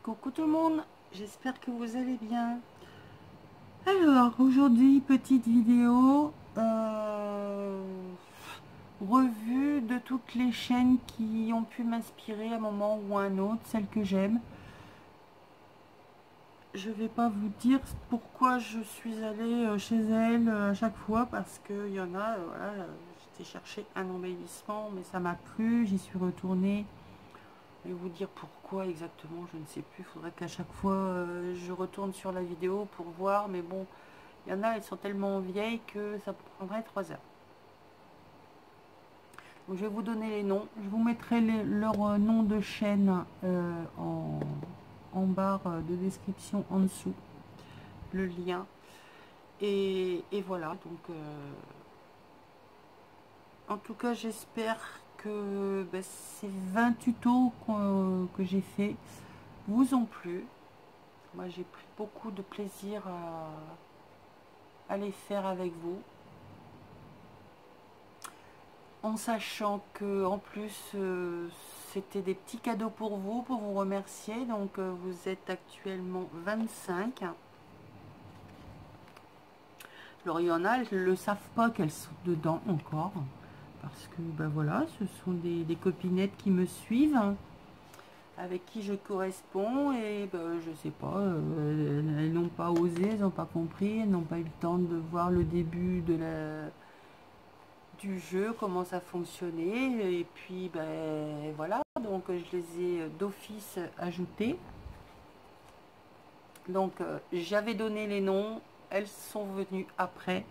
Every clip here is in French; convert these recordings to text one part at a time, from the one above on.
Coucou tout le monde, j'espère que vous allez bien. Alors aujourd'hui petite vidéo revue de toutes les chaînes qui ont pu m'inspirer à un moment ou à un autre, celles que j'aime. Je vais pas vous dire pourquoi je suis allée chez elles à chaque fois, parce qu'il y en a, voilà, j'étais chercher un embellissement mais ça m'a plu, j'y suis retournée. Et vous dire pourquoi exactement, je ne sais plus. Il faudrait qu'à chaque fois je retourne sur la vidéo pour voir. Mais bon, il y en a, elles sont tellement vieilles que ça prendrait 3 heures. Donc je vais vous donner les noms. Je vous mettrai leur nom de chaîne en barre de description en dessous. Le lien. Et voilà. Donc, en tout cas, j'espère que ces 20 tutos que j'ai fait vous ont plu. Moi, j'ai pris beaucoup de plaisir à les faire avec vous. En sachant que, en plus, c'était des petits cadeaux pour vous remercier. Donc, vous êtes actuellement 25. Alors, il y en a, elles ne le savent pas qu'elles sont dedans encore. Parce que, ben voilà, ce sont des copinettes qui me suivent, avec qui je corresponds, et ben, je sais pas, elles n'ont pas osé, elles n'ont pas compris, elles n'ont pas eu le temps de voir le début du jeu, comment ça fonctionnait, et puis ben voilà, donc je les ai d'office ajoutés. Donc j'avais donné les noms, elles sont venues après.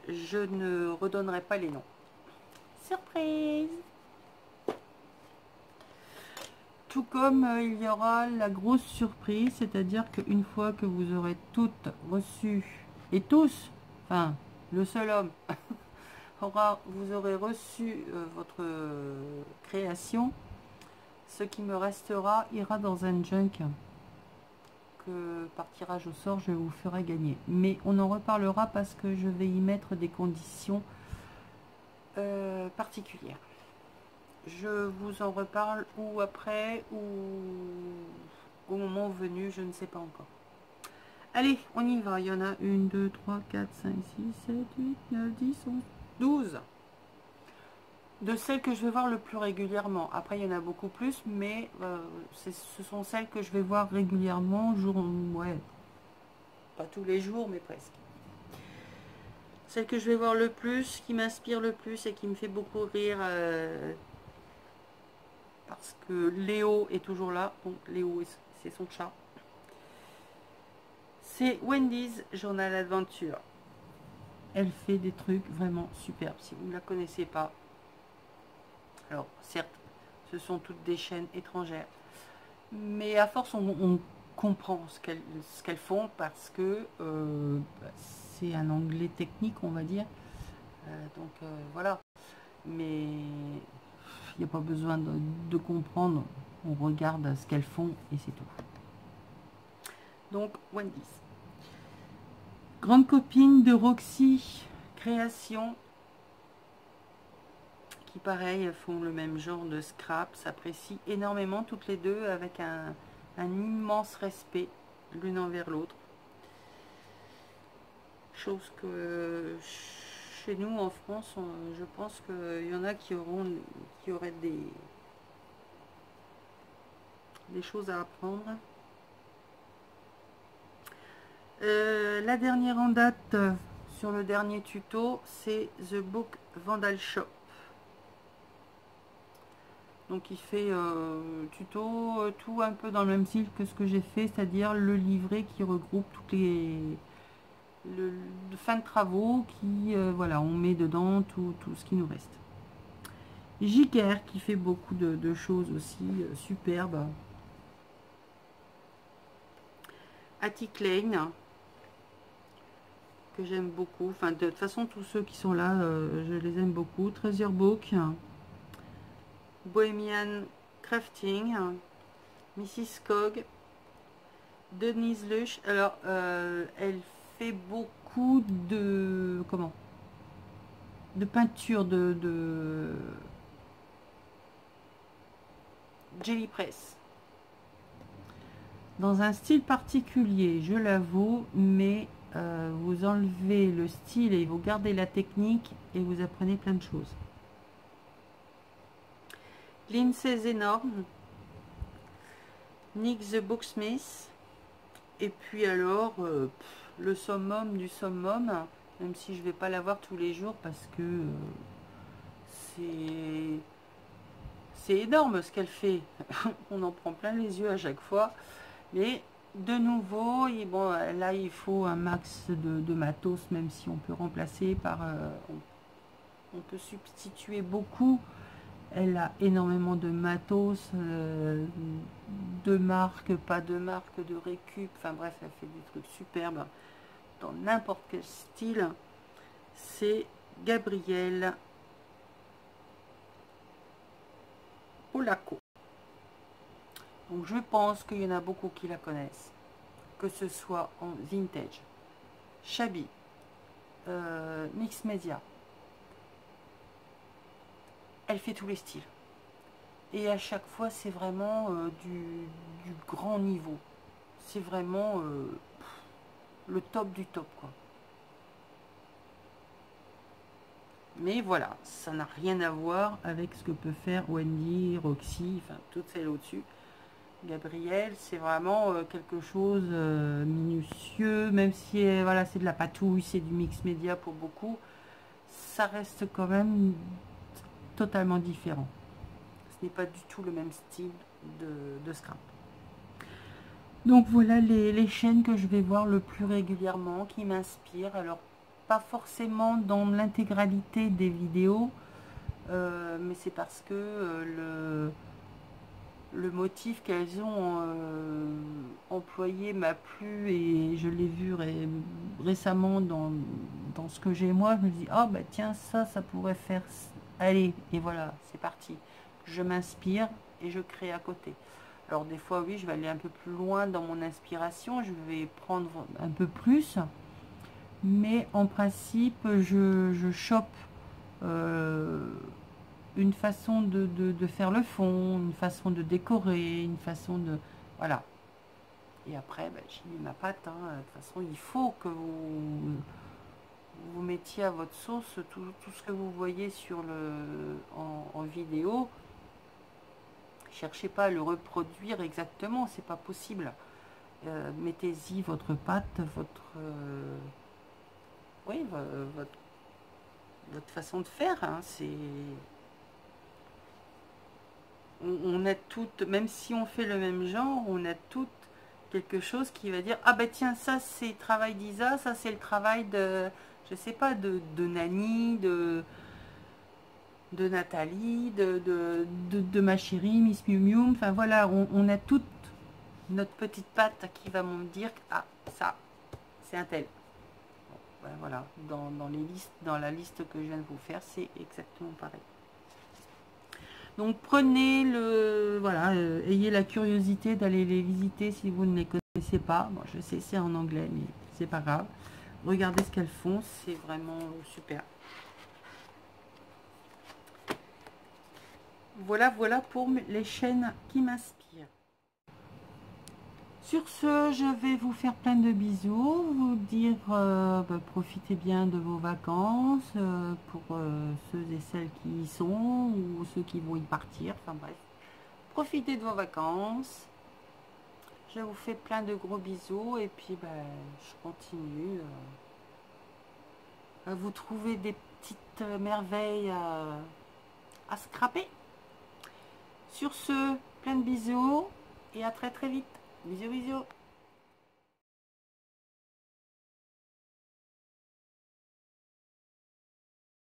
Je ne redonnerai pas les noms. Surprise! Tout comme il y aura la grosse surprise, c'est-à-dire qu'une fois que vous aurez toutes reçu, et tous, enfin le seul homme, vous aurez reçu votre création, ce qui me restera ira dans un junk que par tirage au sort je vous ferai gagner. Mais on en reparlera parce que je vais y mettre des conditions particulières. Je vous en reparle ou après ou au moment venu, je ne sais pas encore. Allez, on y va. Il y en a 1, 2, 3, 4, 5, 6, 7, 8, 9, 10, 11, 12. De celles que je vais voir le plus régulièrement. Après, il y en a beaucoup plus, mais ce sont celles que je vais voir régulièrement, ouais, pas tous les jours, mais presque. Celle que je vais voir le plus, qui m'inspire le plus et qui me fait beaucoup rire, parce que Léo est toujours là. Donc Léo, c'est son chat. C'est Wendy's Journal Adventure. Elle fait des trucs vraiment superbes. Si vous ne la connaissez pas, alors certes, ce sont toutes des chaînes étrangères, mais à force on comprend ce qu'elles font, parce que c'est un anglais technique, on va dire. Donc voilà. Mais il n'y a pas besoin de comprendre. On regarde ce qu'elles font et c'est tout. Donc Wendy's. Grande copine de Roxy Création, qui pareil font le même genre de scrap, s'apprécient énormément toutes les deux, avec un immense respect l'une envers l'autre. Chose que chez nous en France, je pense qu'il y en a qui auraient des choses à apprendre. La dernière en date sur le dernier tuto, c'est The Book Vandal Shop. Donc il fait tuto tout un peu dans le même style que ce que j'ai fait, c'est-à-dire le livret qui regroupe toutes les fin de travaux, qui voilà, on met dedans tout ce qui nous reste. Jiker qui fait beaucoup de choses aussi superbes. Attic Lane, que j'aime beaucoup. Enfin, de toute façon, tous ceux qui sont là, je les aime beaucoup. Treasure Book, Bohemian Crafting, Mrs. Cog, Denise Lush. Alors, elle fait beaucoup de peinture de Jelly Press. dans un style particulier, je l'avoue, mais vous enlevez le style et vous gardez la technique et vous apprenez plein de choses. Lindsay's énorme, Nick the Booksmith, et puis alors le summum du summum, même si je vais pas l'avoir tous les jours parce que c'est énorme ce qu'elle fait. On en prend plein les yeux à chaque fois, mais de nouveau, et bon, là il faut un max de matos, même si on peut remplacer par on peut substituer beaucoup. Elle a énormément de matos, de marques, pas de marques, de récup, enfin bref, elle fait des trucs superbes dans n'importe quel style. C'est Gabrielle Polacco. Donc je pense qu'il y en a beaucoup qui la connaissent, que ce soit en vintage, shabby, mix media. Elle fait tous les styles. Et à chaque fois, c'est vraiment du grand niveau. C'est vraiment le top du top, quoi. Mais voilà, ça n'a rien à voir avec ce que peut faire Wendy, Roxy, enfin toutes celles au-dessus. Gabrielle, c'est vraiment quelque chose minutieux, même si voilà, c'est de la patouille, c'est du mix média pour beaucoup. Ça reste quand même totalement différent. Ce n'est pas du tout le même style de scrap. Donc voilà les chaînes que je vais voir le plus régulièrement, qui m'inspirent. Alors, pas forcément dans l'intégralité des vidéos, mais c'est parce que le motif qu'elles ont employé m'a plu et je l'ai vu récemment dans ce que j'ai moi. Je me dis, oh bah tiens, ça pourrait faire... Allez, et voilà, c'est parti. Je m'inspire et je crée à côté. Alors des fois, oui, je vais aller un peu plus loin dans mon inspiration, je vais prendre un peu plus, mais en principe, je chope une façon de faire le fond, une façon de décorer, une façon de... Voilà. Et après, ben, j'ai mis ma patte. Hein. De toute façon, il faut que vous mettiez à votre sauce tout ce que vous voyez sur en vidéo. Cherchez pas à le reproduire exactement, c'est pas possible. Mettez-y votre patte, oui, votre façon de faire. Hein, c'est... On a toutes, même si on fait le même genre, on a toutes quelque chose qui va dire, ah ben tiens, ça c'est le travail d'Isa, ça c'est le travail de, je sais pas, de Nani, de Nathalie, de ma chérie, Miss Miu Miu. Enfin voilà, on a toute notre petite patte qui va me dire, ah ça, c'est un tel. Bon, ben voilà, dans les listes, dans la liste que je viens de vous faire, c'est exactement pareil. Donc prenez voilà, ayez la curiosité d'aller les visiter si vous ne les connaissez pas. Bon, je sais, c'est en anglais, mais c'est pas grave. Regardez ce qu'elles font, c'est vraiment super. Voilà pour les chaînes qui m'inspirent. Sur ce, je vais vous faire plein de bisous, vous dire profitez bien de vos vacances, pour ceux et celles qui y sont, ou ceux qui vont y partir, enfin bref. Profitez de vos vacances. Je vous fais plein de gros bisous, et puis je continue à vous trouver des petites merveilles à scraper. Sur ce, plein de bisous, et à très très vite. Bisous bisous.